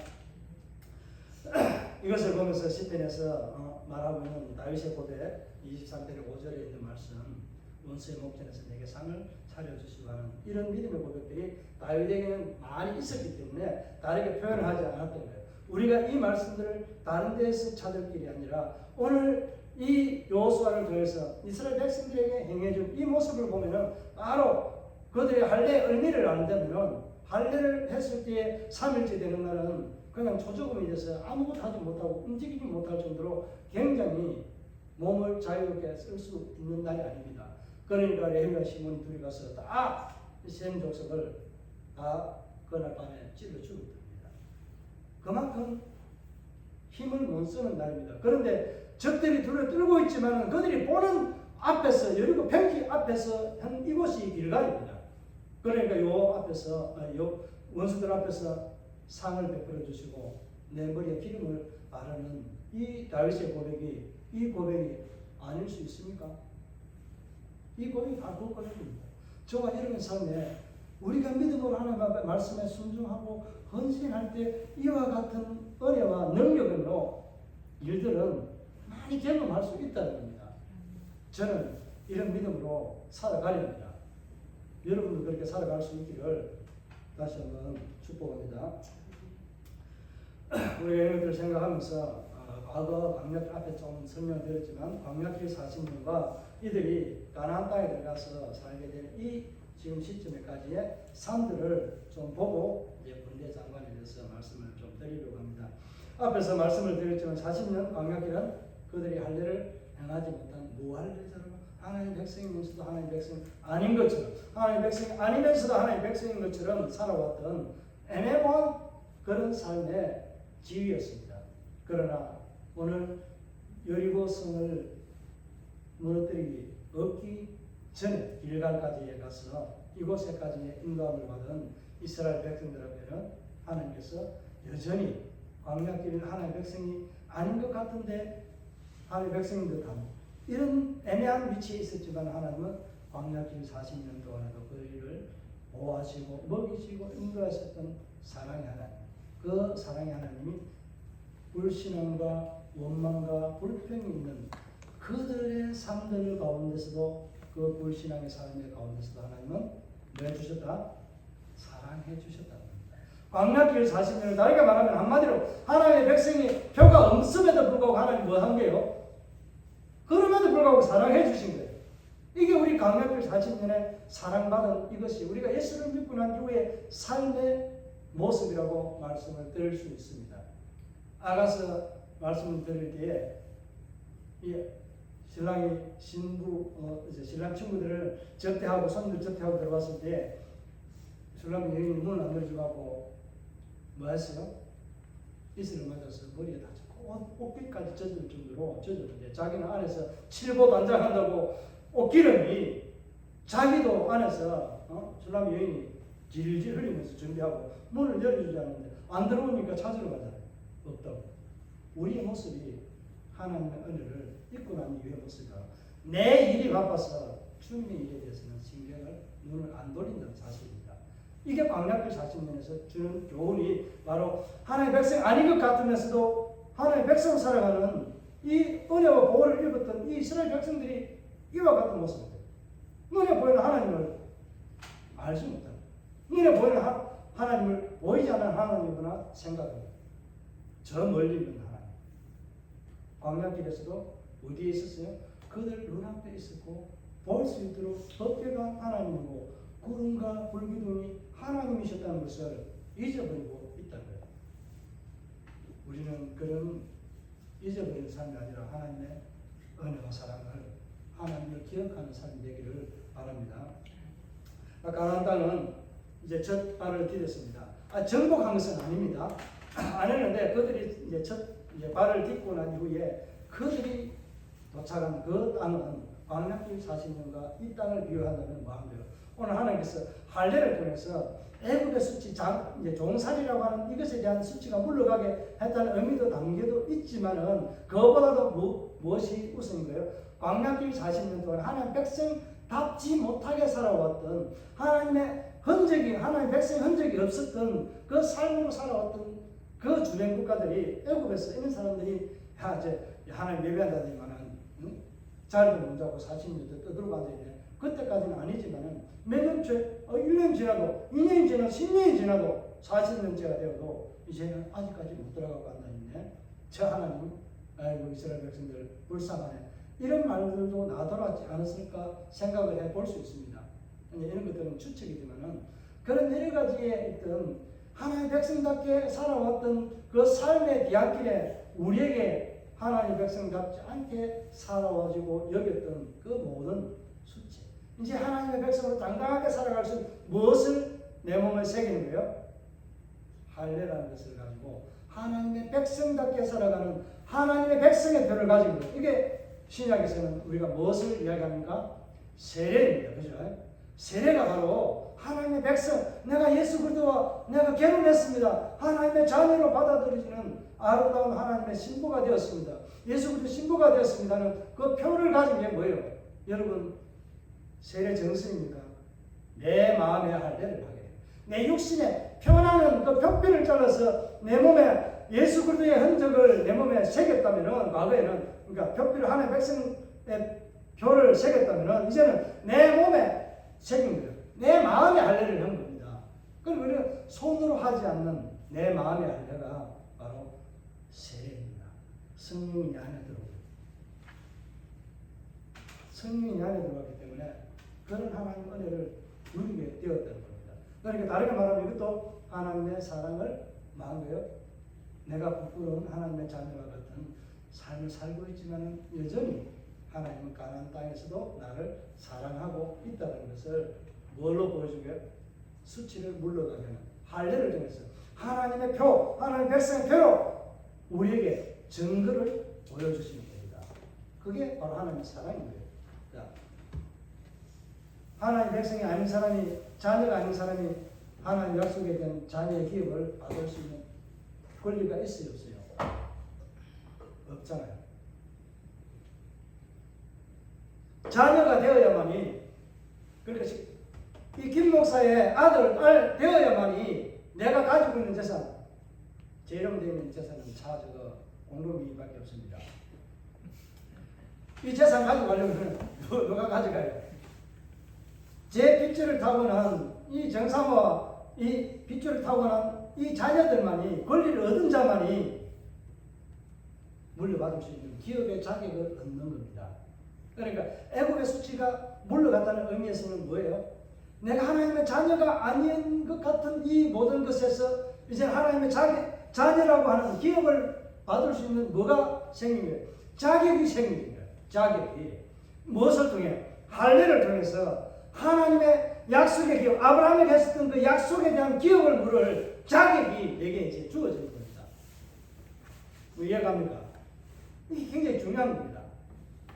이것을 보면서 시편에서 말하고 있는 다윗의 고백 23편 5절에 있는 말씀, 원수의 목전에서 내게 상을 차려주시고 하는 이런 믿음의 고백들이 다윗에게는 많이 있었기 때문에 다르게 표현을 하지 않았던 거예요. 우리가 이 말씀들을 다른 데에서 찾을 길이 아니라 오늘 이 여호수아를 통해서 이스라엘 백성들에게 행해준 이 모습을 보면은 바로 그들의 할례 의미를 안다면 할례를 했을 때에 3일째 되는 날은 그냥 초조금이 돼서 아무것도 하지 못하고 움직이지 못할 정도로 굉장히 몸을 자유롭게 쓸 수 있는 날이 아닙니다. 그러니까 레위와 시몬이 둘이 가서 다 셈 족속을 다 그날 밤에 찔러 죽었답니다. 그만큼 힘을 못 쓰는 날입니다. 그런데 적들이 둘을 뚫고 있지만 그들이 보는 앞에서 여리고 평지 앞에서 한 이곳이 길갈입니다. 그러니까 요 앞에서 요 원수들 앞에서 상을 베풀어 주시고 내 머리에 기름을 바르는 이 다윗의 고백이 이 고백이 아닐 수 있습니까? 이 고백이 바로 그 고백입니다. 저와 여러분의 삶에 우리가 믿음으로 하나님의 말씀에 순종하고 헌신할 때 이와 같은 은혜와 능력으로 일들은 많이 경험할 수 있다는 겁니다. 저는 이런 믿음으로 살아가렵니다. 여러분도 그렇게 살아갈 수 있기를 다시 한번 축복합니다. 우리가 이런 것들을 생각하면서 과거 광야길 앞에 좀 설명을 드렸지만 광야길 40년과 이들이 가나안 땅에 들어가서 살게 된 이 지금 시점에까지의 삶들을 좀 보고 이제 군대 장관에 대해서 말씀을 좀 드리려고 합니다. 앞에서 말씀을 드렸지만 40년 광야길은 그들이 할례를 행하지 못한 무할례자로 하나님의 백성이면서도 하나님의 백성이 아닌 것처럼 하나님의 백성이 아니면서도 하나님의 백성인 것처럼 살아왔던 애매모호한 그런 삶의 지위였습니다. 그러나 오늘 여리고 성을 무너뜨리기 얻기 전에 길갈까지에 가서 이곳에까지 인도함을 받은 이스라엘 백성들에게는 하나님께서 여전히 광야길은 하나님의 백성이 아닌 것 같은데 하나님의 백성인 듯한 이런 애매한 위치에 있었지만 하나님은 광야길 40년 동안에도 그들을 보호하시고 먹이시고 인도하셨던 사랑의 하나님, 그 사랑의 하나님이 불신앙과 원망과 불평이 있는 그들의 삶들 가운데서도 그 불신앙의 삶의 가운데서도 하나님은 뭐 해주셨다? 사랑해 주셨다. 광야길 40년을 다르게 말하면 한마디로 하나님의 백성이 표가 없음에도 불구하고 하나님 뭐 한 게요? 그럼에도 불구하고 사랑해 주신 거예요. 이게 우리 광야길 40년에 사랑받은 이것이 우리가 예수를 믿고 난 이후에 삶의 모습이라고 말씀을 드릴 수 있습니다. 아가서 말씀을 드릴 때에 이 신랑이 신랑 친구들을 접대하고 손님들 접대하고 들어왔을 때 신랑이 여인이 문을 안 열어주고 뭐 했어요? 이슬을 맞아서 머리에 다쳤고 옷깃까지 젖을 정도로 젖었는데 자기는 안에서 칠보 단장한다고 옷기름이 자기도 안에서 신랑 여인이 질질 흘리면서 준비하고 문을 열어주지 않는데 안 들어오니까 찾으러 가잖아요. 없다고. 우리의 모습이 하나님의 은혜를 입고 난 이후의 모습이다. 내 일이 바빠서 주님의 일에 대해서는 신경을 눈을 안 돌린다는 사실입니다. 이게 광야길 40년에서 주는 교훈이 바로 하나님의 백성 아닌 것 같으면서도 하나님의 백성으로 살아가는 이 은혜와 보호를 입었던 이 이스라엘 백성들이 이와 같은 모습입니다. 눈에 보이는 하나님을 알지 못합니다. 눈에 보이는 하나님을 보이지 않는 하나님이구나 생각합니다. 저 멀리 있는 하나님. 광야길에서도 어디에 있었어요? 그들 눈앞에 있었고 볼 수 있도록 법궤가 하나님이고 구름과 불기둥이 하나님이셨다는 것을 잊어버리고 있다는 거예요. 우리는 그런 잊어버린 삶이 아니라 하나님의 은혜와 사랑을 하나님을 기억하는 삶이 되기를 바랍니다. 가나안 땅은 이제 첫 발을 디뎠습니다. 정복한 것은 아닙니다. 안 했는데 그들이 이제 첫 발을 딛고 난 이후에 그들이 도착한 그 땅은 광야길 40년과 이 땅을 비교한다면 뭐한대요? 오늘 하나님께서 할례를 통해서 애굽의 수치, 이제 종살이라고 하는 이것에 대한 수치가 물러가게 했다는 의미도 담겨도 있지만은 그것보다도 무엇이 우선인가요? 광야길 40년 동안 하나님 백성답지 못하게 살아왔던 하나님의 흔적이 하나님 백성의 흔적이 없었던 그 삶으로 살아왔던 그 주변 국가들이 애굽에서 있는 사람들이 이제 하나님 예배한다더니만은 자리도 못 잡고 40년 떠들고 앉아있네. 그때까지는 아니지만은 몇 년째 1년 지나도 2년이 지나도 10년이 지나도 40년째가 되어도 이제는 아직까지 못 들어가고 앉아있네. 저 하나님 아이고 이스라엘 백성들 불쌍하네. 이런 말들도 나돌았지 않았을까 생각을 해볼 수 있습니다. 이런 것들은 추측이지만은 그런 여러 가지에 있던 하나님의 백성답게 살아왔던 그 삶의 뒤안길에 우리에게 하나님의 백성답지 않게 살아와지고 여겼던 그 모든 수치. 이제 하나님의 백성으로 당당하게 살아갈 수 있는 무엇을 내 몸에 새기는 거예요? 할례라는 것을 가지고 하나님의 백성답게 살아가는 하나님의 백성의 표를 가지고 이게 신약에서는 우리가 무엇을 이야기합니까? 세례입니다. 그죠? 세례가 바로 하나님의 백성, 내가 예수 그리스도와 내가 결혼했습니다. 하나님의 자녀로 받아들여지는 아름다운 하나님의 신부가 되었습니다. 예수 그리스도 신부가 되었습니다는 그 표를 가진 게 뭐예요? 여러분, 세례 정수입니까? 내 마음의 할례를 하게 돼요. 내 육신에 표나는 그 표피를 잘라서 내 몸에 예수 그리스도의 흔적을 내 몸에 새겼다면은 과거에는 그러니까 표피를 하나님의 백성의 표를 새겼다면은 이제는 내 몸에 새긴 거예요. 내 마음의 할례를 한 겁니다. 그럼 우리는 손으로 하지 않는 내 마음의 할례가 바로 세례입니다. 성령이 안에 들어오고 성령이 안에 들어왔기 때문에 그런 하나님의 은혜를 누리게 되었다는 겁니다. 그러니까 다르게 말하면 이것도 하나님의 사랑을 말한 거예요. 내가 부끄러운 하나님의 자녀와 같은 삶을 살고 있지만 여전히 하나님은 가나안 땅에서도 나를 사랑하고 있다는 것을 뭘로 보여주게요? 수치를 물러가게 하는 할례를 통해서 하나님의 표, 하나님의 백성의 표로 우리에게 증거를 보여주시는 겁니다. 그게 바로 하나님의 사랑인 거예요. 자, 하나님 백성이 아닌 사람이, 자녀가 아닌 사람이 하나님 약속에 대한 자녀의 기업을 받을 수 있는 권리가 있어요, 없어요? 없잖아요. 자녀가 되어야만이, 그러니까 이 김 목사의 아들, 딸 되어야만이 내가 가지고 있는 재산, 제 이름 되어 있는 재산은 저거 공동이익밖에 없습니다. 이 재산 가져가려면 누가 가져가요? 제 핏줄을 타고난 이 정상화, 이 핏줄을 타고난 이 자녀들만이, 권리를 얻은 자만이 물려받을 수 있는 기업의 자격을 얻는 겁니다. 그러니까 애국의 수치가 물러갔다는 의미에서는 뭐예요? 내가 하나님의 자녀가 아닌 것 같은 이 모든 것에서 이제 하나님의 자녀라고 하는 기업을 받을 수 있는 뭐가 생긴 거예요? 자격이 생긴 거예요. 자격이. 무엇을 통해? 할례를 통해서 하나님의 약속의 기업, 아브라함에게 했었던 그 약속에 대한 기업을 물을 자격이 내게 이제 주어지는 겁니다. 뭐 이해갑니까? 이게 굉장히 중요한 겁니다.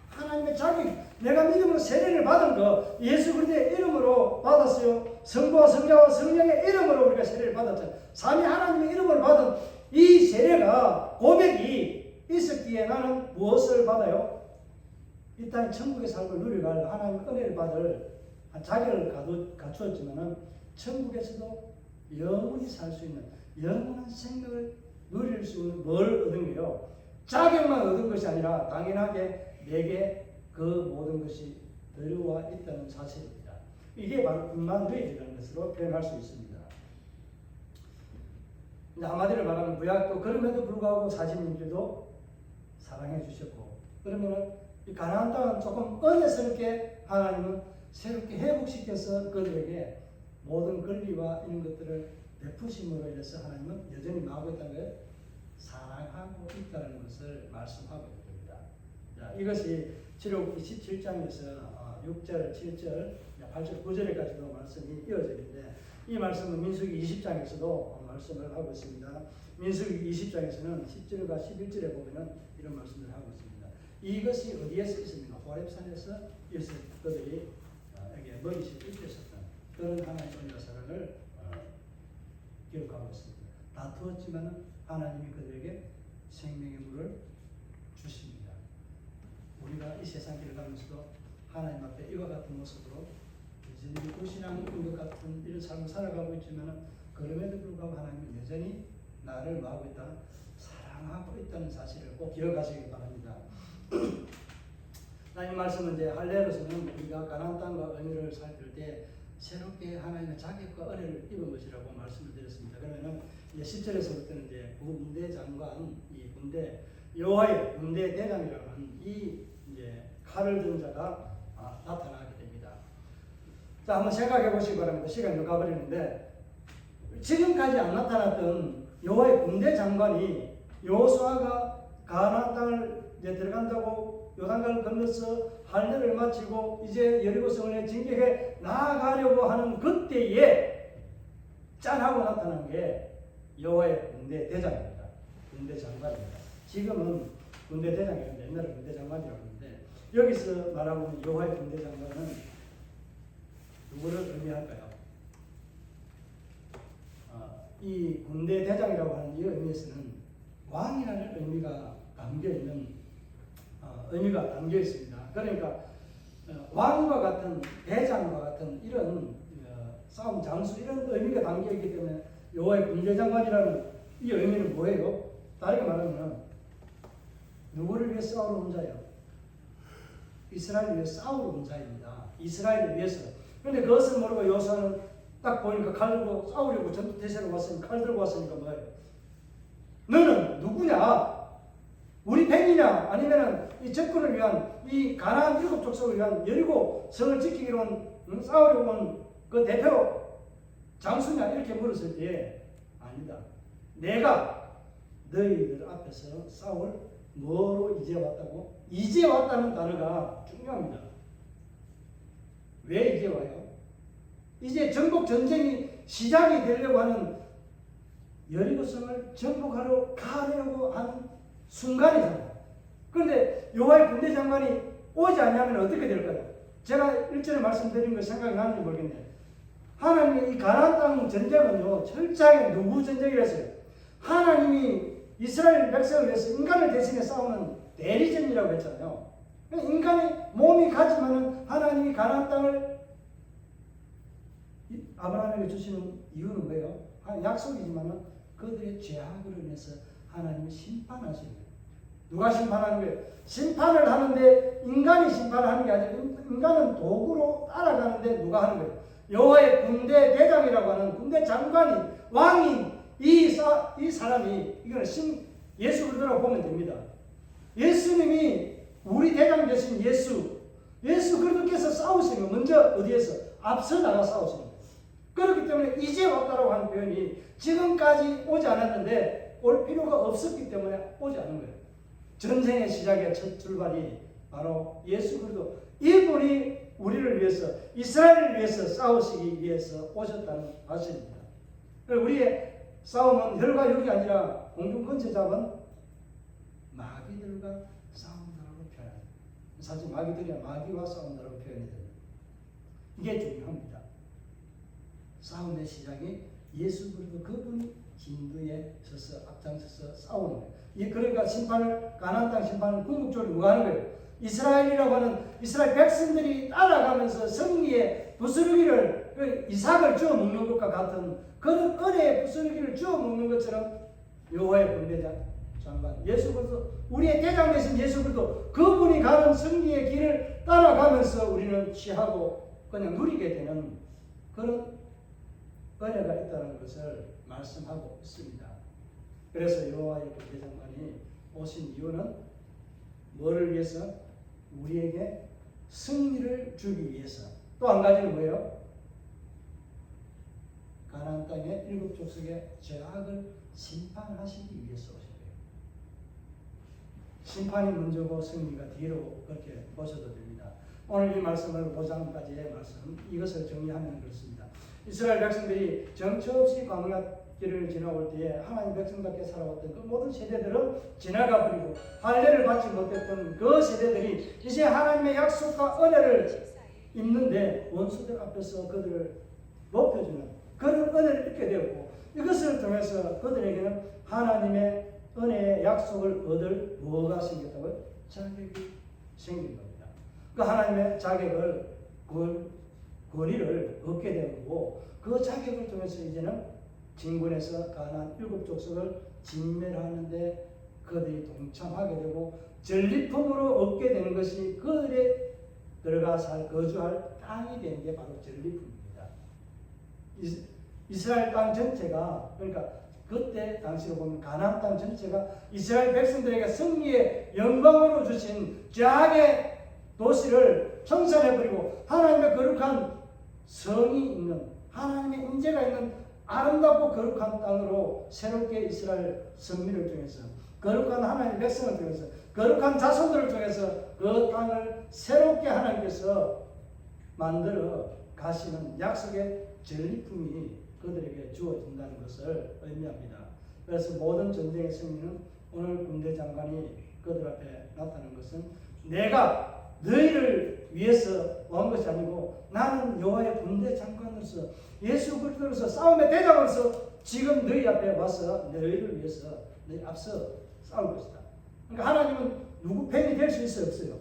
하나님의 자격, 내가 믿음으로 세례를 받은 거, 예수 그리스도의 이름으로 받았어요. 성부와 성자와 성령의 이름으로 우리가 세례를 받았잖아요. 삼위 하나님의 이름으로 받은 이 세례가, 고백이 있었기에 나는 무엇을 받아요? 이 땅에 천국의 삶을 누려갈 하나님의 은혜를 받을 자격을 갖추었지만은 천국에서도 영원히 살 수 있는 영원한 생명을 누릴 수 있는 뭘 얻은 거예요? 자격만 얻은 것이 아니라 당연하게 내게 그 모든 것이 들어와 있다는 사실입니다. 이게 바로 임마누엘이라는 것으로 표현할 수 있습니다. 한마디로 말하면 구약도 그럼에도 불구하고 사신님들도 사랑해 주셨고, 그러면은 이 가나안 땅은 조금 은혜스럽게 하나님은 새롭게 회복시켜서 그들에게 모든 권리와 이런 것들을 베푸심으로 인해서 하나님은 여전히 마음에 있다는 걸 사랑하고 있다는 것을 말씀하고 있습니다. 자, 이것이 지록 27장에서 6절, 7절, 8절, 9절에까지도 말씀이 이어져 있는데, 이 말씀은 민수기 20장에서도 말씀을 하고 있습니다. 민수기 20장에서는 10절과 11절에 보면은 이런 말씀을 하고 있습니다. 이것이 어디에서 있습니까? 호렙산에서 그들이 여기에 먹이실 때 있었던 그런 하나님의 은혜와 사랑을 기록하고 있습니다. 다투었지만 하나님이 그들에게 생명의 물을 주십니다. 우리가 이 세상 길을 가면서도 하나님 앞에 이와 같은 모습으로 여전히 불신앙인 것 같은 이런 삶을 살아가고 있지만, 그럼에도 불구하고 하나님은 여전히 나를 마하고 있다, 사랑하고 있다는 사실을 꼭 기억하시기 바랍니다. 이 말씀은 이제 할례로서는 우리가 가나안 땅과 은혜를 살필 때 새롭게 하나님의 자격과 은혜를 입은 것이라고 말씀을 드렸습니다. 그러면은 이제 10절에서부터는 이제 군대 장관, 이 군대 여호와의 군대 대장이라는 이 이제 칼을 든 자가 나타나게 됩니다. 자, 한번 생각해 보시기 바랍니다. 시간이 좀 가버리는데, 지금까지 안 나타났던 여호와의 군대 장관이 여호수아가 가나안 땅을 이제 들어간다고 요단강을 건너서 할례를 마치고 이제 여리고성을 진격해 나아가려고 하는 그때에 짠하고 나타난 게 여호와의 군대 대장입니다. 군대 장관입니다. 지금은 군대 대장이 아니라 옛날에 군대 장관이라고 하는데, 여기서 말하고 있는 여호와의 군대 장관은 누구를 의미할까요? 이 군대 대장이라고 하는 이 의미에서는 왕이라는 의미가 담겨 있습니다. 그러니까 왕과 같은, 대장과 같은 이런 싸움 장수, 이런 의미가 담겨 있기 때문에 여호와의 군대 장관이라는 이 의미는 뭐예요? 다르게 말하면 누구를 위해 싸우러 온 자예요? 이스라엘을 위해 싸우러 온 자입니다. 이스라엘을 위해서. 그런데 그것을 모르고 여호수아는 딱 보니까 칼 들고 싸우려고 전투 태세로 왔으니까, 칼 들고 왔으니까 뭐예요? 너는 누구냐? 우리 팬이냐? 아니면은 이 적군을 위한, 이 가나안 7 족속을 위한 여리고 성을 지키기로 온, 싸우려고 온 그 대표 장수냐? 이렇게 물었을 때 아니다. 내가 너희들 앞에서 싸울 뭐로 이제 왔다고? 이제 왔다는 단어가 중요합니다. 왜 이제 와요? 이제 전국 전쟁이 시작이 되려고 하는, 여리고성을 정복하러 가려고 하는 순간이잖아요. 그런데 여호와의 군대 장관이 오지 않으면 어떻게 될까요? 제가 일전에 말씀드린 거 생각이 나는지 모르겠네요. 하나님의 이 가나안 땅 전쟁은요, 철저하게 누구 전쟁이랬어요? 하나님이 이스라엘 백성을 위해서 인간을 대신해 싸우는 대리전이라고 했잖아요. 인간의 몸이 가지만은 하나님이 가나안 땅을 아브라함에게 주시는 이유는 뭐예요? 약속이지만은 그들의 죄악으로 인해서 하나님이 심판하시는 거예요. 누가 심판하는 거예요? 심판을 하는데 인간이 심판을 하는 게 아니라 인간은 도구로 따라가는데 누가 하는 거예요? 여호와의 군대 대장이라고 하는 군대 장관이 왕인 이 사람이 이거는 예수 그리스도라고 보면 됩니다. 예수님이 우리 대장 되신 예수 그리스도께서 싸우시면 먼저 어디에서 앞서 나가 싸우시는 거예요. 그렇기 때문에 이제 왔다라고 하는 표현이 지금까지 오지 않았는데 올 필요가 없었기 때문에 오지 않은 거예요. 전쟁의 시작의 첫 출발이 바로 예수 그리스도, 이분이 우리를 위해서, 이스라엘을 위해서 싸우시기 위해서 오셨다는 사실입니다. 우리의 싸움은 혈과 육이 아니라 공중 근처 잡은 마귀들과 싸운다고 표현합니다. 사실 마귀들이 마귀와 싸운다고 표현이 됩니다. 이게 중요합니다. 싸움의 시작이 예수 그리스도 그분이 진두에 서서 앞장서서 싸우는 거예요. 그러니까 가나안 땅 심판을 궁극적으로 누가 하는 거예요? 이스라엘이라고 하는 이스라엘 백성들이 따라가면서 승리의 부스러기를 이삭을 주워 먹는 것과 같은 그런 은혜의 부스러기를 주워 먹는 것처럼 여호와의 군대 장관 예수 그리스도, 우리의 대장 되신 예수 그리스도, 그분이 가는 승리의 길을 따라가면서 우리는 취하고 그냥 누리게 되는 그런 은혜가 있다는 것을 말씀하고 있습니다. 그래서 여호와의 군대 장관이 오신 이유는 뭐를 위해서? 우리에게 승리를 주기 위해서. 또 한 가지는 뭐예요? 가나안 땅의 7 족속의 죄악을 심판하시기 위해서 오신 거예요. 심판이 먼저고 승리가 뒤로 그렇게 보셔도 됩니다. 오늘 이 말씀을 5장까지의 말씀, 이것을 정리하면 그렇습니다. 이스라엘 백성들이 정처 없이 광야길을 지나올 때에 하나님 백성답게 살아왔던 그 모든 세대들은 지나가 버리고 할례를 받지 못했던 그 세대들이 이제 하나님의 약속과 은혜를 입는데 원수들 앞에서 그들을 높여주는 그런 은혜를 입게 되었고, 이것을 통해서 그들에게는 하나님의 은혜의 약속을 얻을 뭐가 생겼다고요? 자격이 생긴 겁니다. 그 하나님의 자격을, 권리를 얻게 되고, 그 자격을 통해서 이제는 진군에서 가나안 7 족속을 진멸하는데 그들이 동참하게 되고, 전리품으로 얻게 되는 것이 그들의 들어가 거주할 땅이 된 게 바로 전리품입니다. 이스라엘 땅 전체가, 그러니까 그때 당시로 보면 가나안 땅 전체가 이스라엘 백성들에게 승리의 영광으로 주신 죄악의 도시를 청산해버리고 하나님의 거룩한 성이 있는, 하나님의 임재가 있는 아름답고 거룩한 땅으로 새롭게 이스라엘 선민을 통해서, 거룩한 하나님의 백성을 통해서, 거룩한 자손들을 통해서 그 땅을 새롭게 하나님께서 만들어 가시는 약속의 전리품이 그들에게 주어진다는 것을 의미합니다. 그래서 모든 전쟁의 승리는 오늘 군대 장관이 그들 앞에 나타난 것은 내가 너희를 위해서 온 것이 아니고 나는 여호와의 군대 장관으로서 예수 그리스도로서 싸움의 대장으로서 지금 너희 앞에 와서 너희를 위해서 너희 앞서 싸울 것이다. 그러니까 하나님은 누구 편이 될 수 있어요, 없어요?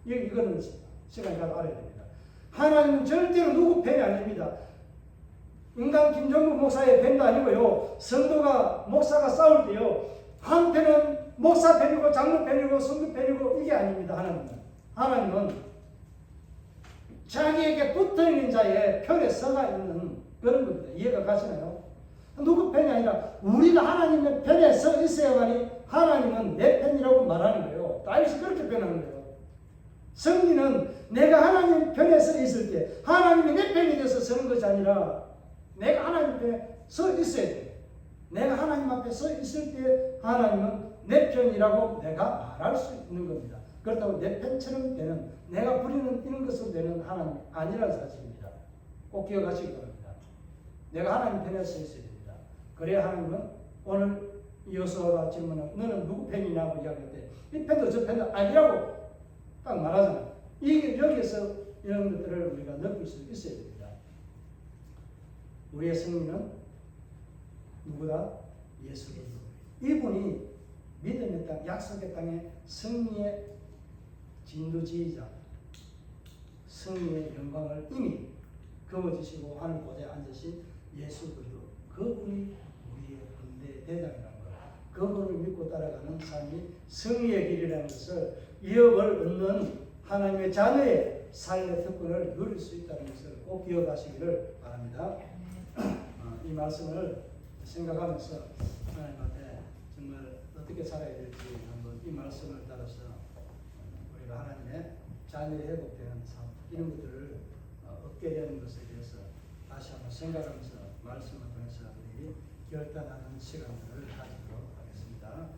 이거는 시간이 가서 알아야 됩니다. 하나님은 절대로 누구 편이 아닙니다. 인간 김정국 목사의 편도 아니고요. 성도가 목사가 싸울 때요, 한 편은 목사 편이고 장로 편이고 성도 편이고 이게 아닙니다. 하나님은 자기에게 붙어있는 자의 편에 서가 있는 그런 겁니다. 이해가 가시나요? 누구 편이 아니라 우리가 하나님의 편에 서 있어야만이 하나님은 내 편이라고 말하는 거예요. 다윗이 그렇게 표현하는 거예요. 승리는 내가 하나님 편에 서 있을 때 하나님이 내 편이 돼서 서는 것이 아니라 내가 하나님 편에 서 있어야 돼요. 내가 하나님 앞에 서 있을 때 하나님은 내 편이라고 내가 말할 수 있는 겁니다. 그렇다고 내 편처럼 되는, 내가 부리는 이런 것으로 되는 하나님이 아니라는 사실입니다. 꼭 기억하시기 바랍니다. 내가 하나님 편에 서 있어야 됩니다. 그래야 하나님은 오늘 여호수아가 질문한 너는 누구 편이냐고 이야기할 때 이 편도 저 편도 아니라고 딱 말하잖아요. 이게 여기에서 이런 것들을 우리가 느낄 수 있어야 됩니다. 우리의 승리는 누구다? 예수 그리스도. 이분이 믿음의 땅, 약속의 땅의 승리의 진두지휘자, 승리의 영광을 이미 거머쥐시고 하늘 보좌에 앉으신 예수 그리스도. 그분이 우리의 군대 대장이라는 것. 그분을 믿고 따라가는 삶이 승리의 길이라는 것을 이업을 얻는 하나님의 자녀의 삶의 특권을 누릴 수 있다는 것을 꼭 기억하시기를 바랍니다. 이 말씀을 생각하면서 하나님한테 정말 어떻게 살아야 될지 한번 이 말씀을 따라서 우리가 하나님의 자녀의 회복되는 삶 이런 것들을 얻게 되는 것에 대해서 다시 한번 생각하면서 말씀을 통해서 우리 결단하는 시간들을 가지도록 하겠습니다.